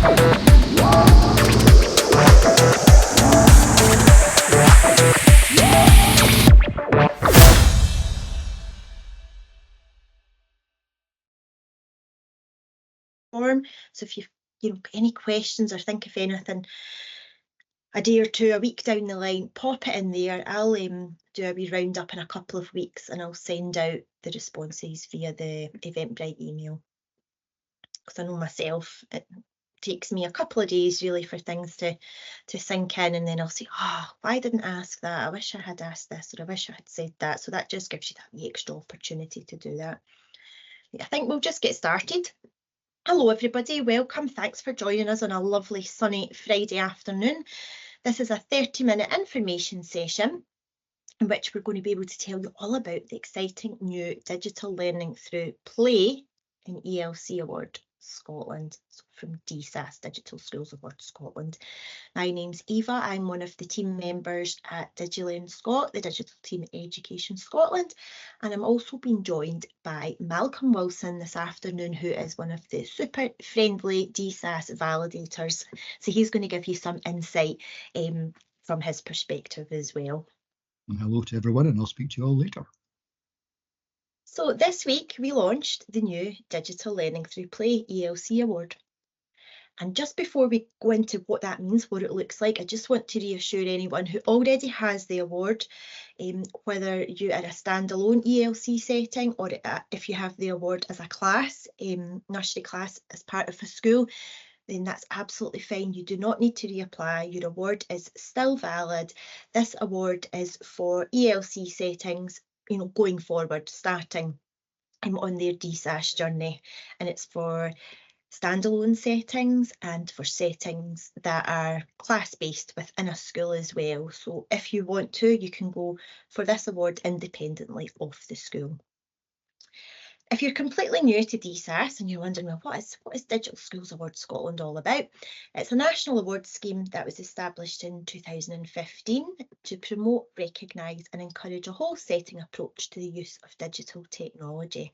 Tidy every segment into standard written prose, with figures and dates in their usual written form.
So if you've got any questions or think of anything a day or two, a week down the line, pop it in there. I'll do a wee roundup in a couple of weeks and I'll send out the responses via the Eventbrite email. Because I know myself, it takes me a couple of days really for things to sink in, and then I'll say, oh, why didn't I ask that? I wish I had asked this, or I wish I had said that. So that just gives you that wee extra opportunity to do that. I think we'll just get started. Hello everybody, welcome. Thanks for joining us on a lovely sunny Friday afternoon. This is a 30-minute information session in which we're going to be able to tell you all about the exciting new Digital Learning Through Play and ELC Award Scotland, from DSAS Digital Skills Award Scotland. My name's Eva. I'm one of the team members at DigiLearn Scot, the Digital Team Education Scotland, and I'm also being joined by Malcolm Wilson this afternoon, who is one of the super friendly DSAS validators. So he's going to give you some insight from his perspective as well. And hello to everyone, and I'll speak to you all later. So this week we launched the new Digital Learning Through Play ELC Award. And just before we go into what that means, what it looks like, I just want to reassure anyone who already has the award, whether you are a standalone ELC setting or if you have the award as a class, nursery class as part of a school, then that's absolutely fine. You do not need to reapply. Your award is still valid. This award is for ELC settings, going forward, starting on their DSAS journey, and it's for standalone settings and for settings that are class-based within a school as well. So if you want to, you can go for this award independently of the school. If you're completely new to DSAS and you're wondering, well, what is Digital Skills Award Scotland all about? It's a national award scheme that was established in 2015 to promote, recognise and encourage a whole setting approach to the use of digital technology.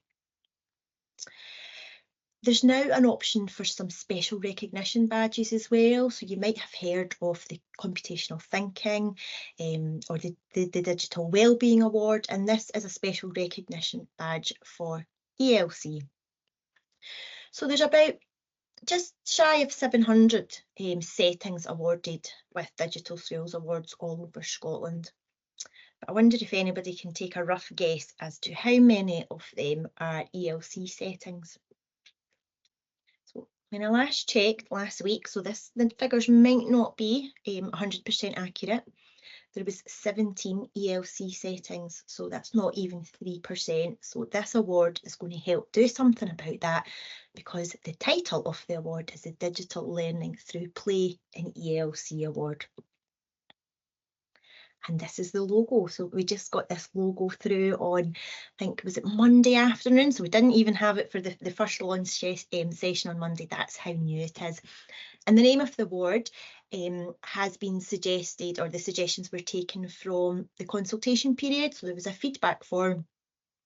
There's now an option for some special recognition badges as well. So you might have heard of the Computational Thinking or the Digital Wellbeing Award, and this is a special recognition badge for ELC. So there's about just shy of 700 settings awarded with Digital Skills Awards all over Scotland. But I wonder if anybody can take a rough guess as to how many of them are ELC settings. So when I last checked last week, so the figures might not be 100% accurate. There was 17 ELC settings, so that's not even 3%. So this award is going to help do something about that, because the title of the award is the Digital Learning Through Play and ELC Award. And this is the logo. So we just got this logo through on, I think, was it Monday afternoon? So we didn't even have it for the first launch session on Monday. That's how new it is. And the name of the award has been suggested, or the suggestions were taken from the consultation period. So there was a feedback form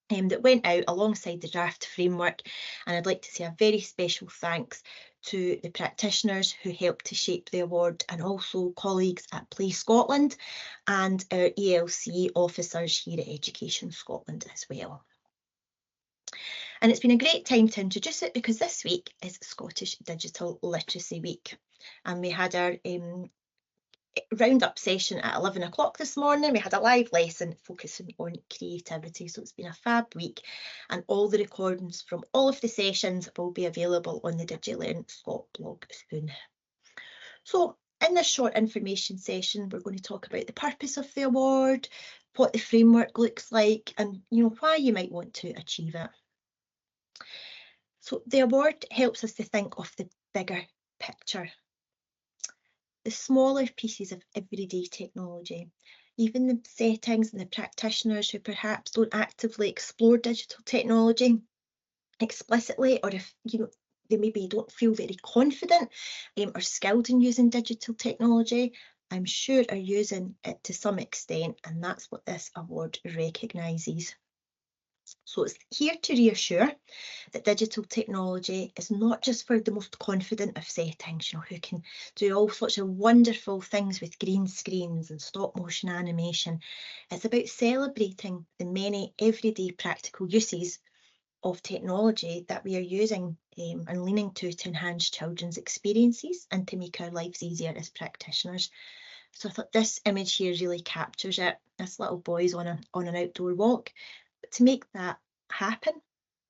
that went out alongside the draft framework, and I'd like to say a very special thanks to the practitioners who helped to shape the award, and also colleagues at Play Scotland and our ELC officers here at Education Scotland as well. And it's been a great time to introduce it, because this week is Scottish Digital Literacy Week, and we had our roundup session at 11 o'clock this morning. We had a live lesson focusing on creativity, so it's been a fab week, and all the recordings from all of the sessions will be available on the DigiLearn Scot blog soon. So in this short information session, we're going to talk about the purpose of the award, what the framework looks like, and why you might want to achieve it. So the award helps us to think of the bigger picture, the smaller pieces of everyday technology, even the settings and the practitioners who perhaps don't actively explore digital technology explicitly, or if they maybe don't feel very confident or skilled in using digital technology, I'm sure are using it to some extent, and that's what this award recognises. So it's here to reassure that digital technology is not just for the most confident of settings, who can do all sorts of wonderful things with green screens and stop motion animation. It's about celebrating the many everyday practical uses of technology that we are using and leaning to enhance children's experiences and to make our lives easier as practitioners. So I thought this image here really captures it. This little boy's on an outdoor walk. But to make that happen,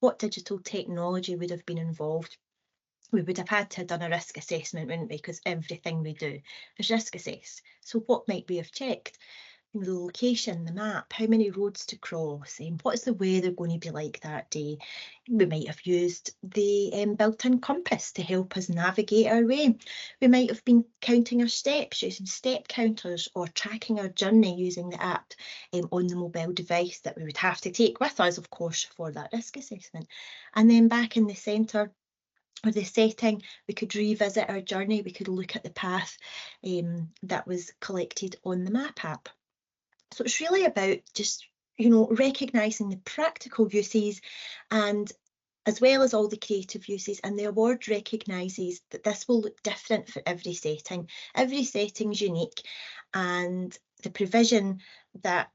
what digital technology would have been involved? We would have had to have done a risk assessment, wouldn't we? Because everything we do is risk assessed. So what might we have checked? The location, the map, how many roads to cross, what is the weather going to be like that day? We might have used the built-in compass to help us navigate our way. We might have been counting our steps using step counters or tracking our journey using the app on the mobile device that we would have to take with us, of course, for that risk assessment. And then back in the centre or the setting, we could revisit our journey. We could look at the path that was collected on the map app. So it's really about just, recognising the practical uses and as well as all the creative uses, and the award recognises that this will look different for every setting. Every setting's unique, and the provision that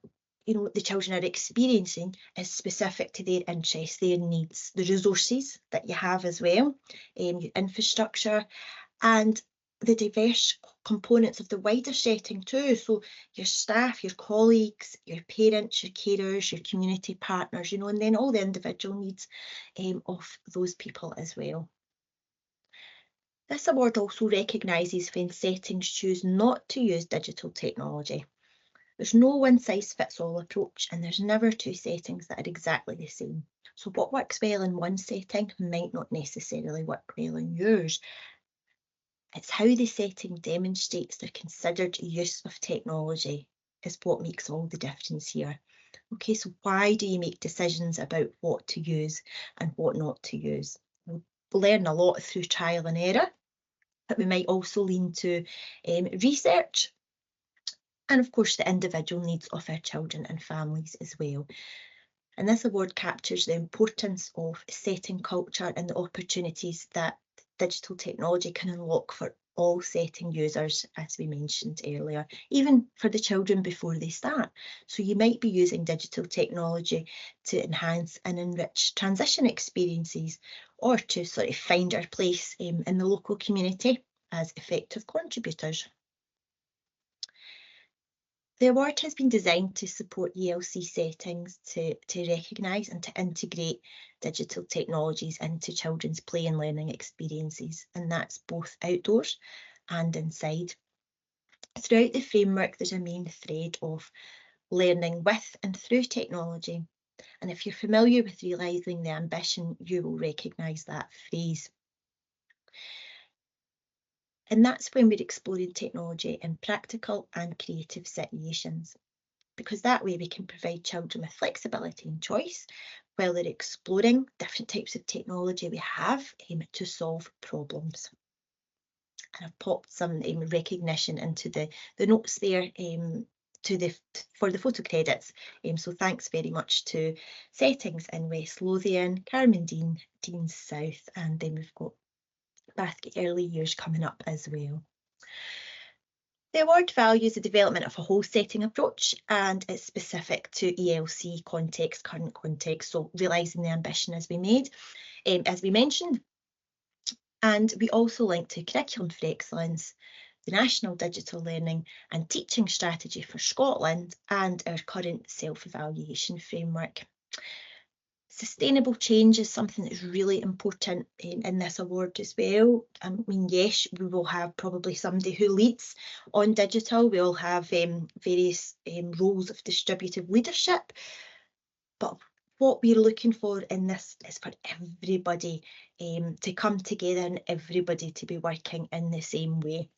the children are experiencing is specific to their interests, their needs, the resources that you have as well, your infrastructure, and the diverse components of the wider setting too. So your staff, your colleagues, your parents, your carers, your community partners, and then all the individual needs of those people as well. This award also recognises when settings choose not to use digital technology. There's no one-size-fits-all approach, and there's never two settings that are exactly the same. So what works well in one setting might not necessarily work well in yours. It's how the setting demonstrates their considered use of technology is what makes all the difference here. Okay, so why do you make decisions about what to use and what not to use? We'll learn a lot through trial and error, but we might also lean to research and, of course, the individual needs of our children and families as well. And this award captures the importance of setting culture and the opportunities that digital technology can unlock for all setting users, as we mentioned earlier, even for the children before they start. So you might be using digital technology to enhance and enrich transition experiences, or to sort of find our place in the local community as effective contributors. The award has been designed to support ELC settings to recognise and to integrate digital technologies into children's play and learning experiences, and that's both outdoors and inside. Throughout the framework, there's a main thread of learning with and through technology. And if you're familiar with realising the ambition, you will recognise that phrase. And that's when we're exploring technology in practical and creative situations, because that way we can provide children with flexibility and choice while they're exploring different types of technology we have to solve problems. And I've popped some recognition into the notes there for the photo credits. So thanks very much to Settings in West Lothian, Carmen Deans South, and then we've got Bathgate Early Years coming up as well. The award values the development of a whole setting approach, and it's specific to ELC context, current context, so realising the ambition as we mentioned. And we also link to Curriculum for Excellence, the National Digital Learning and Teaching Strategy for Scotland, and our current self-evaluation framework. Sustainable change is something that's really important in this award as well. I mean, yes, we will have probably somebody who leads on digital. We'll have various roles of distributive leadership. But what we're looking for in this is for everybody to come together and everybody to be working in the same way.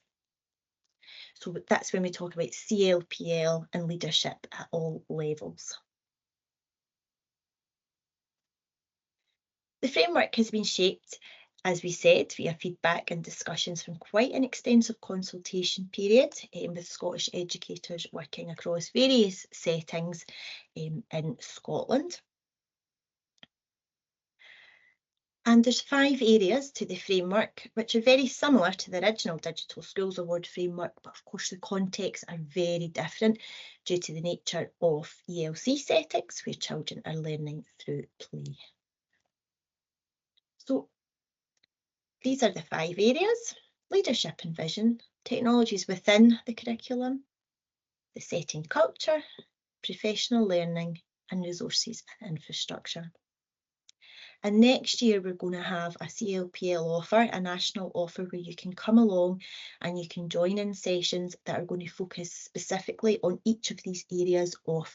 So that's when we talk about CLPL and leadership at all levels. The framework has been shaped, as we said, via feedback and discussions from quite an extensive consultation period with Scottish educators working across various settings in Scotland. And there's 5 areas to the framework, which are very similar to the original Digital Skills Award framework, but of course the contexts are very different due to the nature of ELC settings, where children are learning through play. So these are the 5 areas: leadership and vision, technologies within the curriculum, the setting culture, professional learning, and resources and infrastructure. And next year, we're going to have a CLPL offer, a national offer, where you can come along and you can join in sessions that are going to focus specifically on each of these areas of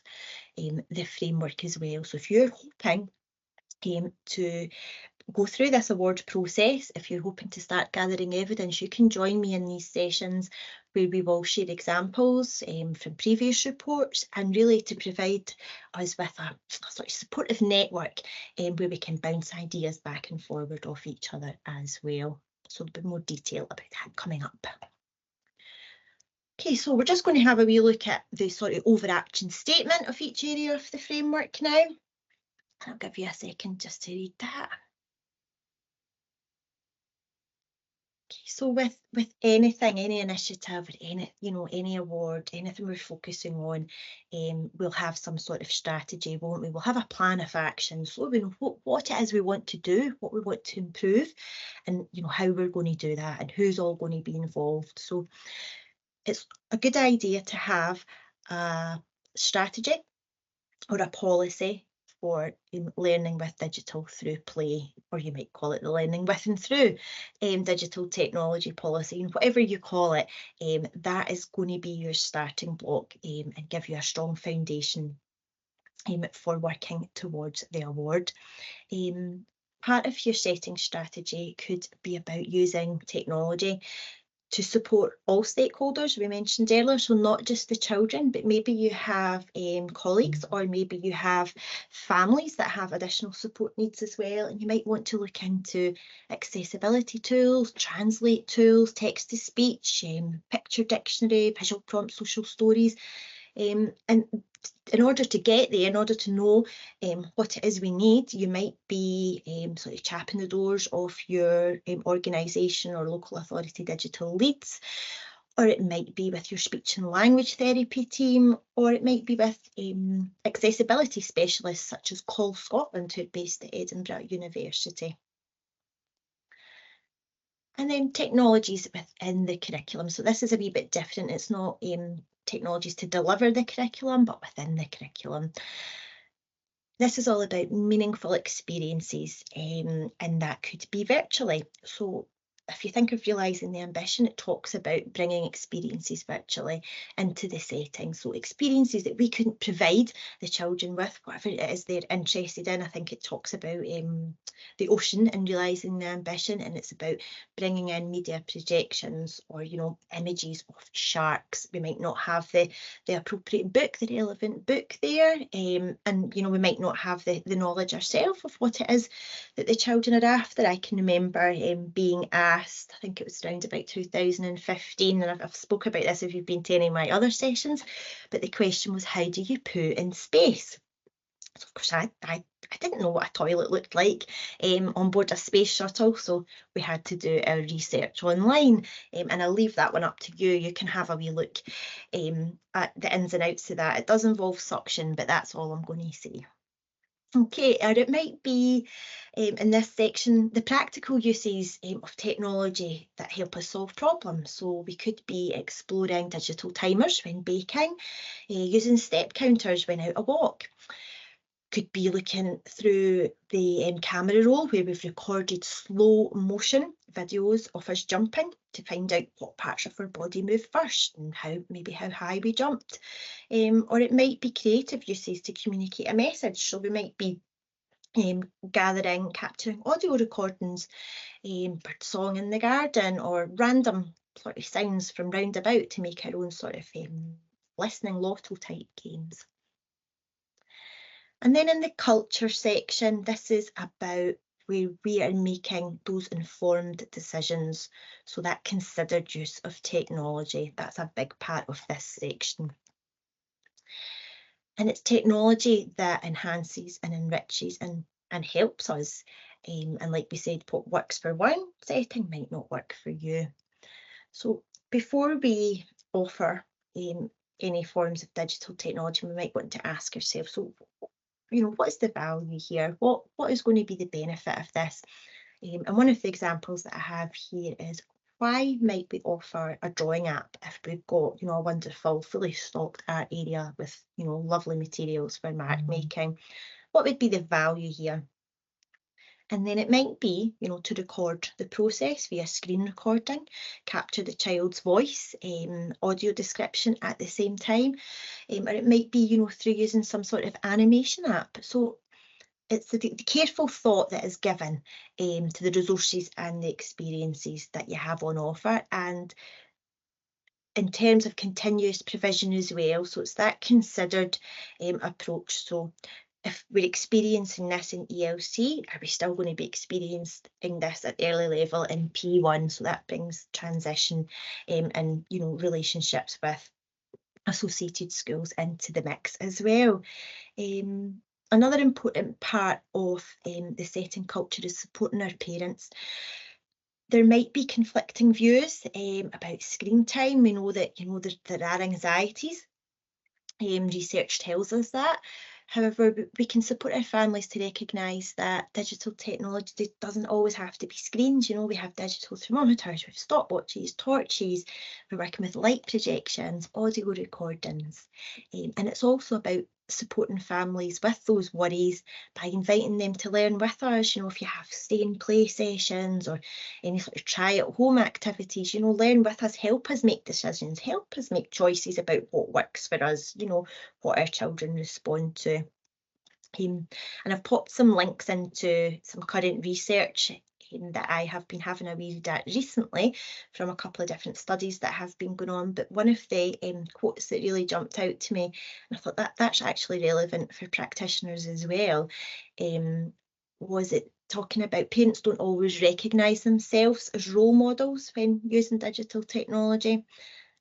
the framework as well. So if you're hoping to go through this award process, if you're hoping to start gathering evidence, you can join me in these sessions where we will share examples from previous reports, and really to provide us with a sort of supportive network where we can bounce ideas back and forward off each other as well. So a bit more detail about that coming up. Okay, so we're just going to have a wee look at the sort of overarching statement of each area of the framework now. I'll give you a second just to read that. So with anything, any initiative, any award, anything we're focusing on, we'll have some sort of strategy, won't we? We'll have a plan of action, so we know what it is we want to do, what we want to improve, and how we're going to do that, and who's all going to be involved. So it's a good idea to have a strategy or a policy for learning with digital through play, or you might call it the learning with and through digital technology policy, and whatever you call it, that is going to be your starting block and give you a strong foundation for working towards the award. Part of your setting strategy could be about using technology to support all stakeholders we mentioned earlier, so not just the children, but maybe you have colleagues, or maybe you have families that have additional support needs as well, and you might want to look into accessibility tools, translate tools, text-to-speech, picture dictionary, visual prompt, social stories, and in order to get there, in order to know what it is we need, you might be sort of chapping the doors of your organisation or local authority digital leads, or it might be with your speech and language therapy team, or it might be with accessibility specialists such as Call Scotland, who are based at Edinburgh University. And then technologies within the curriculum. So this is a wee bit different. It's not technologies to deliver the curriculum, but within the curriculum. This is all about meaningful experiences, and that could be virtually. So if you think of realising the ambition, it talks about bringing experiences virtually into the setting. So experiences that we couldn't provide the children with, whatever it is they're interested in. I think it talks about the ocean and realising the ambition, and it's about bringing in media projections or images of sharks. We might not have the appropriate book, the relevant book there, and we might not have the knowledge ourselves of what it is that the children are after. I can remember being asked, I think it was around about 2015, and I've spoke about this if you've been to any of my other sessions, but the question was, how do you poo in space? So of course I didn't know what a toilet looked like on board a space shuttle, so we had to do our research online, and I'll leave that one up to you. You can have a wee look at the ins and outs of that. It does involve suction, but that's all I'm going to say. Okay, or it might be in this section, the practical uses of technology that help us solve problems. So we could be exploring digital timers when baking, using step counters when out a walk. Could be looking through the camera roll where we've recorded slow motion videos of us jumping to find out what parts of our body move first and maybe how high we jumped. Or it might be creative uses to communicate a message. So we might be capturing audio recordings, bird song in the garden, or random sort of sounds from round about to make our own sort of listening lotto type games. And then in the culture section, this is about where we are making those informed decisions. So that considered use of technology, that's a big part of this section. And it's technology that enhances and enriches and helps us And like we said, what works for one setting might not work for you. So before we offer any forms of digital technology, we might want to ask ourselves, so, what's the value here? What is going to be the benefit of this? And one of the examples that I have here is, why might we offer a drawing app if we've got, a wonderful, fully stocked art area with, lovely materials for mark making? What would be the value here? And then it might be, to record the process via screen recording, capture the child's voice, audio description at the same time, or it might be, through using some sort of animation app. So it's the careful thought that is given to the resources and the experiences that you have on offer, and in terms of continuous provision as well. So it's that considered approach. So if we're experiencing this in ELC, are we still going to be experiencing this at early level in P1? So that brings transition and relationships with associated schools into the mix as well. Another important part of the setting culture is supporting our parents. There might be conflicting views about screen time. We know that there are anxieties. Research tells us that. However, we can support our families to recognise that digital technology doesn't always have to be screens. We have digital thermometers, we have stopwatches, torches, we're working with light projections, audio recordings. And it's also about supporting families with those worries by inviting them to learn with us. If you have stay and play sessions or any sort of try at home activities, learn with us, help us make decisions, help us make choices about what works for us, what our children respond to. And I've popped some links into some current research that I have been having a read at recently from a couple of different studies that have been going on. But one of the quotes that really jumped out to me, and I thought that's actually relevant for practitioners as well, was it talking about parents don't always recognise themselves as role models when using digital technology.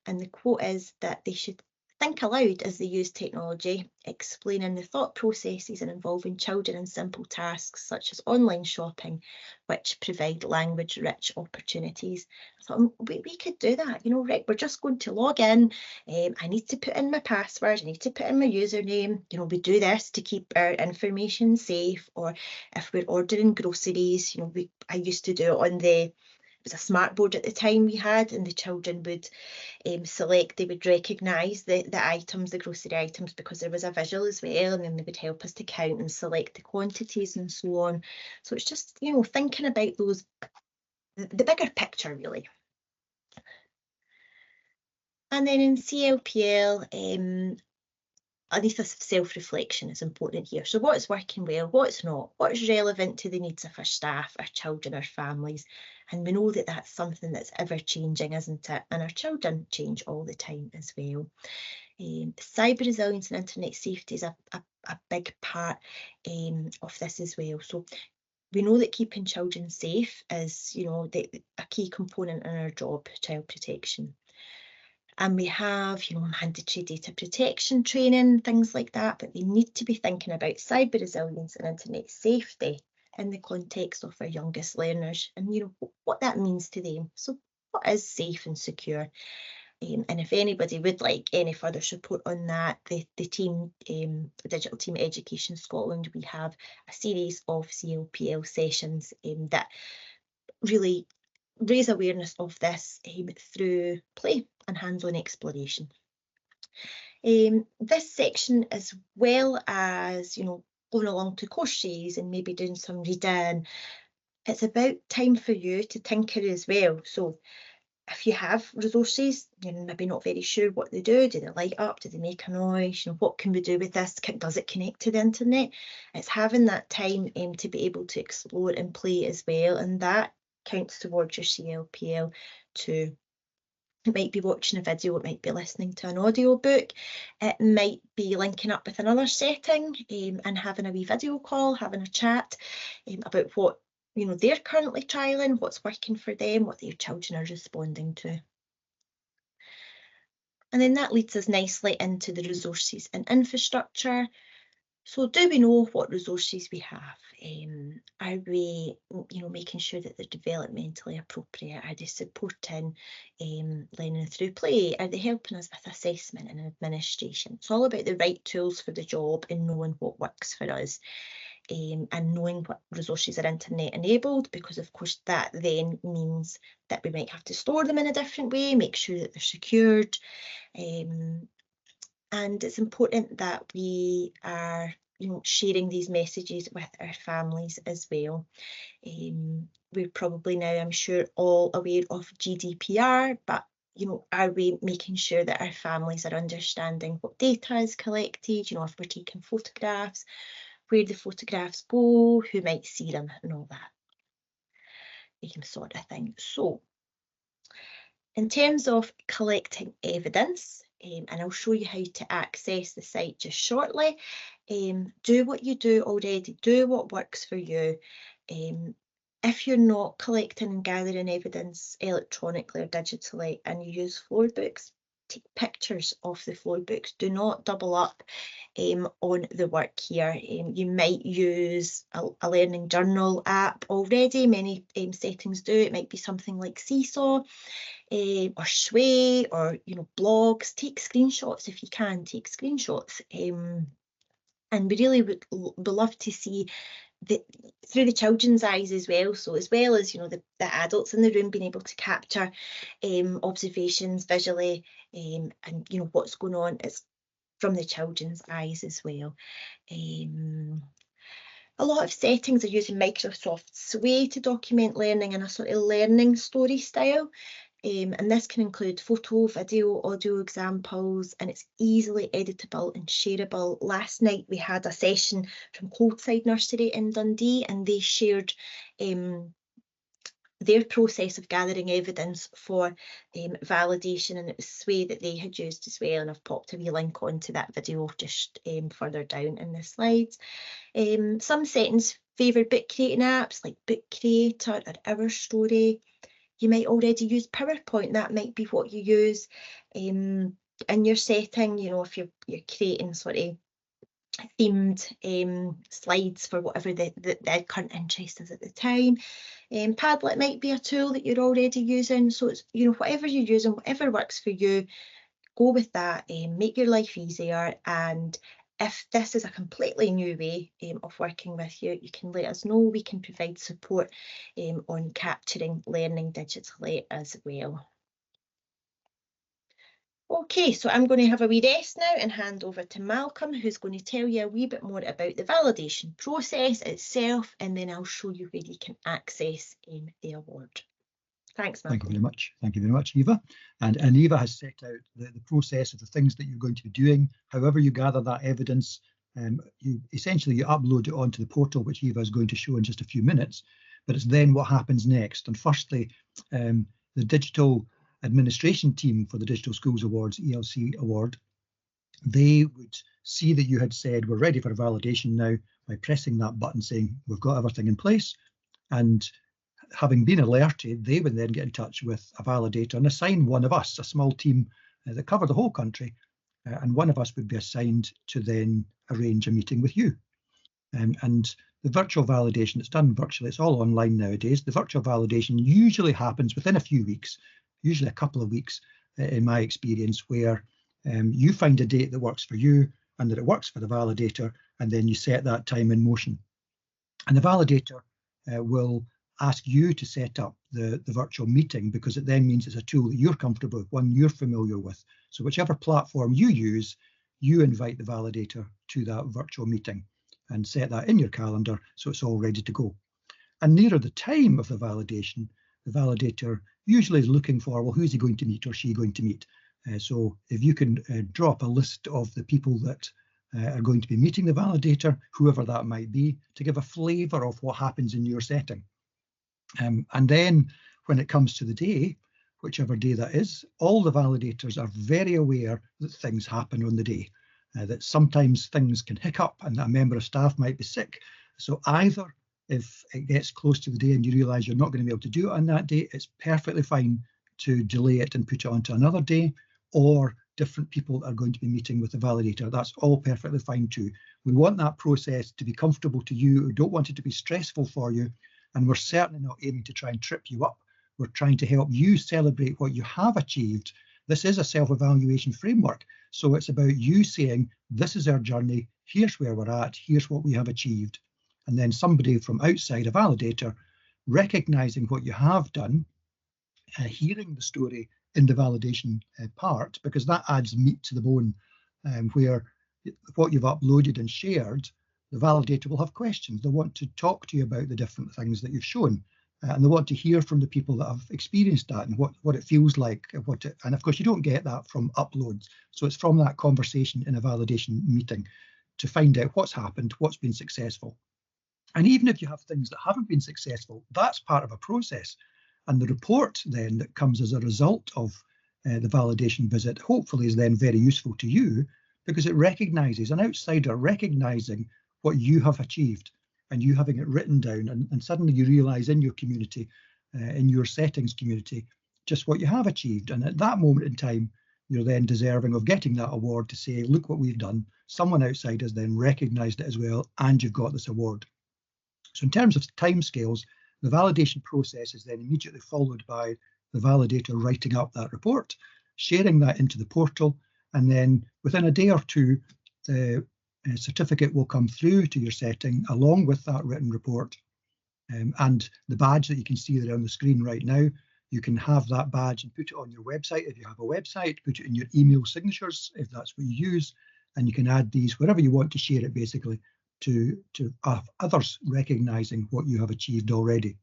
And the quote is that they should think aloud as they use technology, explaining the thought processes and involving children in simple tasks such as online shopping, which provide language-rich opportunities. I thought, we could do that, right, we're just going to log in, I need to put in my password, I need to put in my username, we do this to keep our information safe. Or if we're ordering groceries, I used to do it on it was a smart board at the time we had, and the children would select, they would recognise the items, the grocery items, because there was a visual as well, and then they would help us to count and select the quantities and so on. So it's just, thinking about those, the bigger picture really. And then in CLPL, ethos of self-reflection is important here. So what's working well, what's not, what's relevant to the needs of our staff, our children, our families. And we know that that's something that's ever changing, isn't it? And our children change all the time as well. Cyber resilience and internet safety is a big part of this as well. So we know that keeping children safe is, a key component in our job, child protection. And we have, mandatory data protection training, things like that, but we need to be thinking about cyber resilience and internet safety in the context of our youngest learners and, what that means to them. So what is safe and secure? And if anybody would like any further support on that, the team, the Digital Team Education Scotland, we have a series of CLPL sessions that really raise awareness of this through play and hands-on exploration. This section, as well as going along to courses and maybe doing some reading, it's about time for you to tinker as well. So if you have resources, you're maybe not very sure what they do they light up, do they make a noise, what can we do with this, does it connect to the internet? It's having that time to be able to explore and play as well, and that counts towards your CLPL too. It might be watching a video, it might be listening to an audio book, it might be linking up with another setting and having a wee video call, having a chat about what they're currently trialling, what's working for them, what their children are responding to. And then that leads us nicely into the resources and infrastructure. So do we know what resources we have? Are we, making sure that they're developmentally appropriate? Are they supporting learning through play? Are they helping us with assessment and administration? It's all about the right tools for the job and knowing what works for us. And knowing what resources are internet enabled, because of course that then means that we might have to store them in a different way, make sure that they're secured. And it's important that we are sharing these messages with our families as well. We're probably now, I'm sure, all aware of GDPR, but are we making sure that our families are understanding what data is collected, if we're taking photographs, where the photographs go, who might see them, and all that sort of thing. So in terms of collecting evidence, and I'll show you how to access the site just shortly, do what you do already, do what works for you. If you're not collecting and gathering evidence electronically or digitally and you use flowbooks, take pictures of the flowbooks. Do not double up on the work here. You might use a learning journal app already. Many settings do. It might be something like Seesaw or Sway or blogs. Take screenshots if you can. Take screenshots. And we really would love to see through the children's eyes as well. So as well as the adults in the room being able to capture observations visually, and what's going on, it's from the children's eyes as well. A lot of settings are using Microsoft Sway to document learning in a sort of learning story style. And this can include photo, video, audio examples, and it's easily editable and shareable. Last night we had a session from Coldeside Nursery in Dundee, and they shared their process of gathering evidence for validation, and it was Sway that they had used as well, and I've popped a wee link onto that video just further down in the slides. Some settings favour book creating apps like Book Creator or Our Story. You might already use PowerPoint. That might be what you use in your setting, if you're creating sort of themed slides for whatever the current interest is at the time. Padlet might be a tool that you're already using. So it's, whatever you're using, whatever works for you, go with that, make your life easier. And if this is a completely new way of working with you, you can let us know. We can provide support on capturing learning digitally as well. Okay, so I'm going to have a wee rest now and hand over to Malcolm, who's going to tell you a wee bit more about the validation process itself, and then I'll show you where you can access the award. Thanks, Malcolm. Thank you very much. Thank you very much, Eva. And Eva has set out the process of the things that you're going to be doing. However you gather that evidence, you upload it onto the portal, which Eva is going to show in just a few minutes. But it's then what happens next. And firstly, the digital administration team for the Digital Skills Awards ELC Award, they would see that you had said we're ready for validation now by pressing that button saying we've got everything in place. And having been alerted, they would then get in touch with a validator and assign one of us, a small team that cover the whole country, and one of us would be assigned to then arrange a meeting with you. And the virtual validation, it's done virtually, it's all online nowadays. The virtual validation usually happens within a few weeks, usually a couple of weeks in my experience, where you find a date that works for you and that it works for the validator, and then you set that time in motion. And the validator will ask you to set up the virtual meeting, because it then means it's a tool that you're comfortable with, one you're familiar with. So whichever platform you use, you invite the validator to that virtual meeting and set that in your calendar so it's all ready to go. And nearer the time of the validator usually is looking for, well, who's he going to meet or she going to meet? So if you can drop a list of the people that are going to be meeting the validator, whoever that might be, to give a flavour of what happens in your setting. And then when it comes to the day, whichever day that is, all the validators are very aware that things happen on the day, that sometimes things can hiccup and that a member of staff might be sick. So either if it gets close to the day and you realise you're not going to be able to do it on that day, it's perfectly fine to delay it and put it onto another day, or different people are going to be meeting with the validator. That's all perfectly fine too. We want that process to be comfortable to you. We don't want it to be stressful for you. And we're certainly not aiming to try and trip you up. We're trying to help you celebrate what you have achieved. This is a self-evaluation framework. So it's about you saying, this is our journey, here's where we're at, here's what we have achieved. And then somebody from outside, a validator, recognizing what you have done, hearing the story in the validation part, because that adds meat to the bone, where what you've uploaded and shared, the validator will have questions. They want to talk to you about the different things that you've shown. And they want to hear from the people that have experienced that and what it feels like. And of course, you don't get that from uploads. So it's from that conversation in a validation meeting to find out what's happened, what's been successful. And even if you have things that haven't been successful, that's part of a process. And the report then that comes as a result of the validation visit, hopefully is then very useful to you, because it recognises, an outsider recognising what you have achieved and you having it written down, and suddenly you realise in your community, in your settings community, just what you have achieved. And at that moment in time, you're then deserving of getting that award to say, look what we've done. Someone outside has then recognised it as well, and you've got this award. So in terms of timescales, the validation process is then immediately followed by the validator writing up that report, sharing that into the portal, and then within a day or two, the certificate will come through to your setting along with that written report. And the badge that you can see there on the screen right now, you can have that badge and put it on your website if you have a website, put it in your email signatures if that's what you use, and you can add these wherever you want to share it, basically, to have others recognizing what you have achieved already.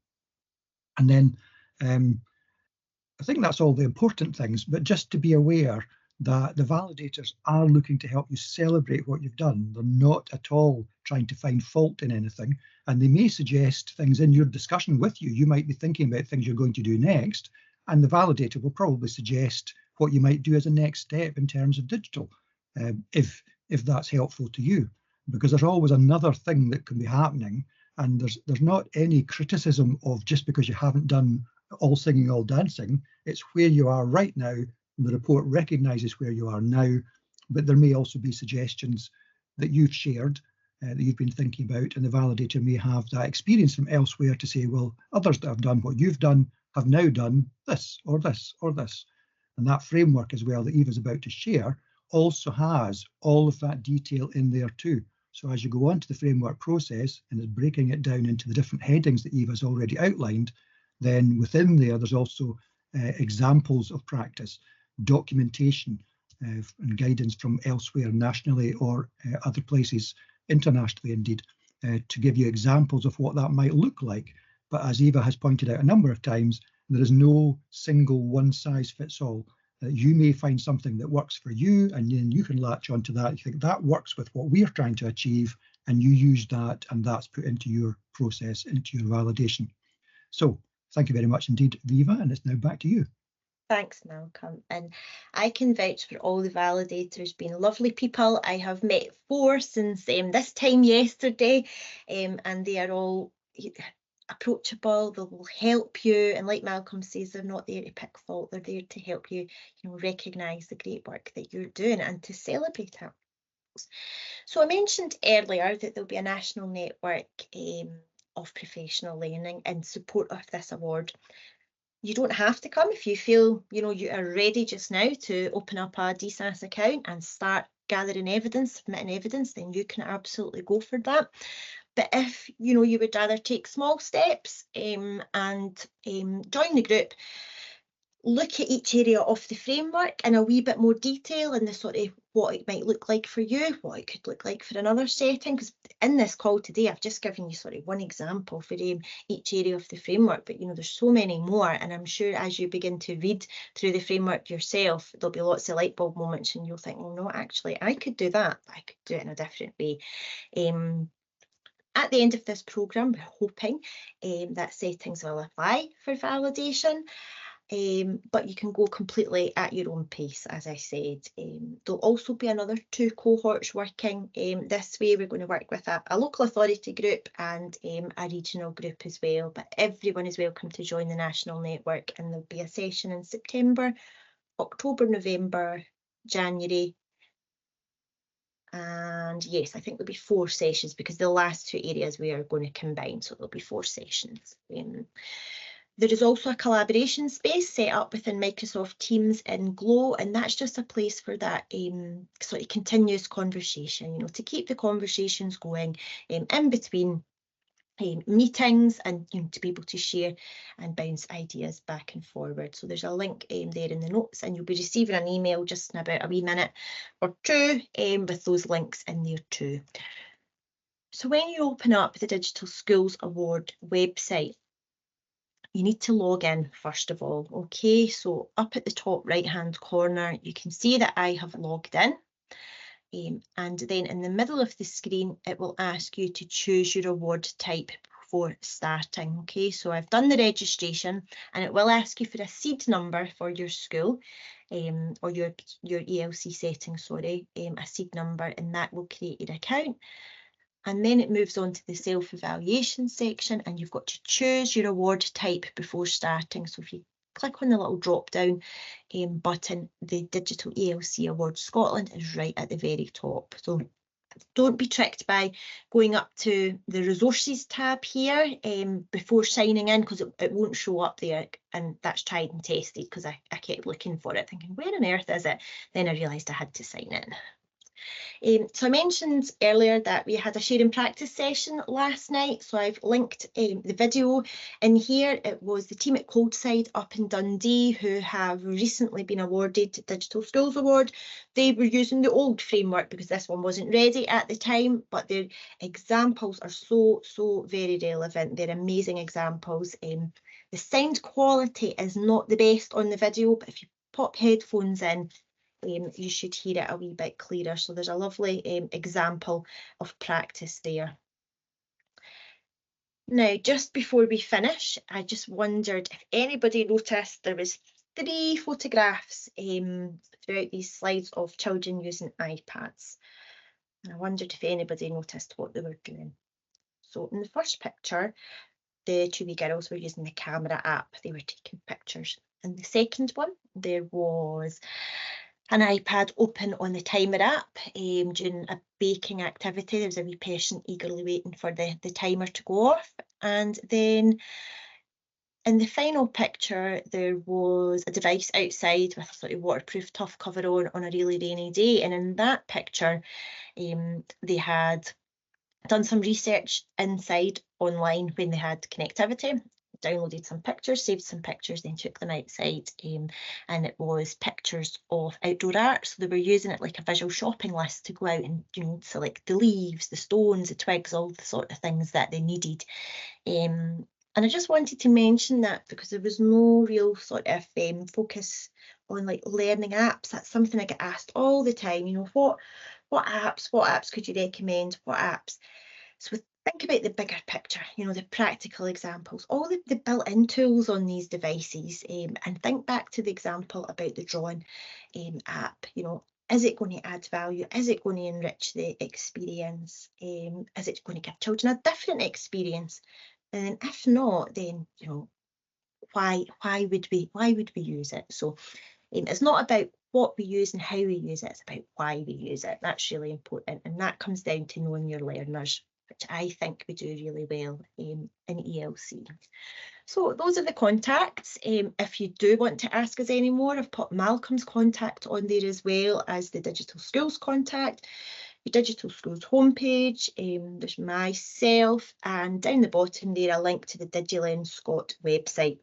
And then I think that's all the important things, but just to be aware that the validators are looking to help you celebrate what you've done. They're not at all trying to find fault in anything, and they may suggest things in your discussion with you. You might be thinking about things you're going to do next, and the validator will probably suggest what you might do as a next step in terms of digital, if that's helpful to you, because there's always another thing that can be happening, and there's not any criticism of just because you haven't done all singing, all dancing. It's where you are right now. The report recognises where you are now, but there may also be suggestions that you've shared, that you've been thinking about, and the validator may have that experience from elsewhere to say, well, others that have done what you've done have now done this or this or this. And that framework as well that Eva's about to share also has all of that detail in there too. So as you go on to the framework process and is breaking it down into the different headings that Eva's already outlined, then within there's also examples of practice, documentation and guidance from elsewhere nationally or other places, internationally indeed, to give you examples of what that might look like. But as Eva has pointed out a number of times, there is no single one size fits all. You may find something that works for you, and then you can latch onto that. You think that works with what we're trying to achieve, and you use that, and that's put into your process, into your validation. So thank you very much indeed, Viva, and it's now back to you. Thanks, Malcolm. And I can vouch for all the validators being lovely people. I have met 4 since this time yesterday, and they are all approachable. They will help you, and like Malcolm says, they're not there to pick fault. They're there to help you, recognise the great work that you're doing and to celebrate it. So I mentioned earlier that there'll be a national network of professional learning in support of this award. You don't have to come if you feel, you are ready just now to open up a DSAS account and start gathering evidence, submitting evidence, then you can absolutely go for that. But if, you would rather take small steps and join the group, look at each area of the framework in a wee bit more detail and the sort of what it might look like for you, what it could look like for another setting. Because in this call today, I've just given you sort of one example for each area of the framework, but there's so many more. And I'm sure as you begin to read through the framework yourself, there'll be lots of light bulb moments and you'll think, well, no, actually, I could do that. I could do it in a different way. At the end of this programme, we're hoping that settings will apply for validation. But you can go completely at your own pace, as I said. There'll also be another 2 cohorts working this way. We're going to work with a local authority group and a regional group as well, but everyone is welcome to join the national network, and there'll be a session in September, October, November, January. And yes, I think there'll be 4 sessions because the last 2 areas we are going to combine, so there'll be 4 sessions. There is also a collaboration space set up within Microsoft Teams in Glow, and that's just a place for that sort of continuous conversation, you know, to keep the conversations going in between meetings, and you know, to be able to share and bounce ideas back and forward. So there's a link there in the notes, and you'll be receiving an email just in about a wee minute or two with those links in there too. So when you open up the Digital Skills Award website, you need to log in first of all. Okay, so up at the top right hand corner, you can see that I have logged in. And then in the middle of the screen, it will ask you to choose your award type before starting. Okay, so I've done the registration, and it will ask you for a seed number for your school, or your ELC setting, sorry, a seed number, and that will create your account. And then it moves on to the self-evaluation section, and you've got to choose your award type before starting. So if you click on the little drop-down button, the Digital ELC Award Scotland is right at the very top. So don't be tricked by going up to the resources tab here before signing in, because it won't show up there, and that's tried and tested because I kept looking for it thinking, where on earth is it? Then I realised I had to sign in. So I mentioned earlier that we had a sharing practice session last night, so I've linked the video in here. It was the team at Coldside up in Dundee who have recently been awarded Digital Skills Award. They were using the old framework because this one wasn't ready at the time, but their examples are so very relevant. They're amazing examples. The sound quality is not the best on the video, but if you pop headphones in, you should hear it a wee bit clearer. So there's a lovely example of practice there. Now, just before we finish, I just wondered if anybody noticed there was 3 photographs throughout these slides of children using iPads. And I wondered if anybody noticed what they were doing. So in the first picture, the 2 wee girls were using the camera app. They were taking pictures. In the second one, there was an iPad open on the timer app during a baking activity. There was a wee person eagerly waiting for the timer to go off. And then in the final picture, there was a device outside with a sort of waterproof tough cover on a really rainy day. And in that picture, they had done some research inside online when they had connectivity, downloaded some pictures, saved some pictures, then took them outside, and it was pictures of outdoor art. So they were using it like a visual shopping list to go out and, you know, select the leaves, the stones, the twigs, all the sort of things that they needed. And I just wanted to mention that because there was no real sort of focus on like learning apps. That's something I get asked all the time, you know, what apps could you recommend, what apps? So think about the bigger picture, you know, the practical examples, all the built-in tools on these devices, and think back to the example about the drawing app. You know, is it going to add value? Is it going to enrich the experience? Is it going to give children a different experience? And if not, then, you know, why would we use it? So it's not about what we use and how we use it, it's about why we use it. That's really important, and that comes down to knowing your learners, which I think we do really well in ELC. So those are the contacts. If you do want to ask us any more, I've put Malcolm's contact on there as well as the Digital Skills contact. Your Digital Skills homepage, there's myself, and down the bottom there a link to the DigiLearn Scot website.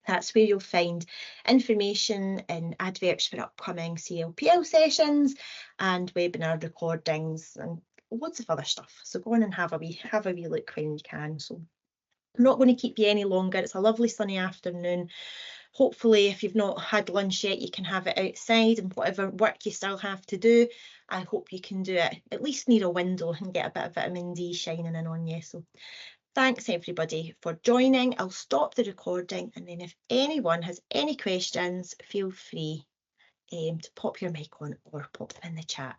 That's where you'll find information and adverts for upcoming CLPL sessions and webinar recordings and loads of other stuff. So go on and have a wee look when you can. So I'm not going to keep you any longer. It's a lovely sunny afternoon. Hopefully, if you've not had lunch yet, you can have it outside, and whatever work you still have to do, I hope you can do it at least near a window and get a bit of vitamin D shining in on you. So thanks everybody for joining. I'll stop the recording, and then if anyone has any questions, feel free to pop your mic on or pop them in the chat.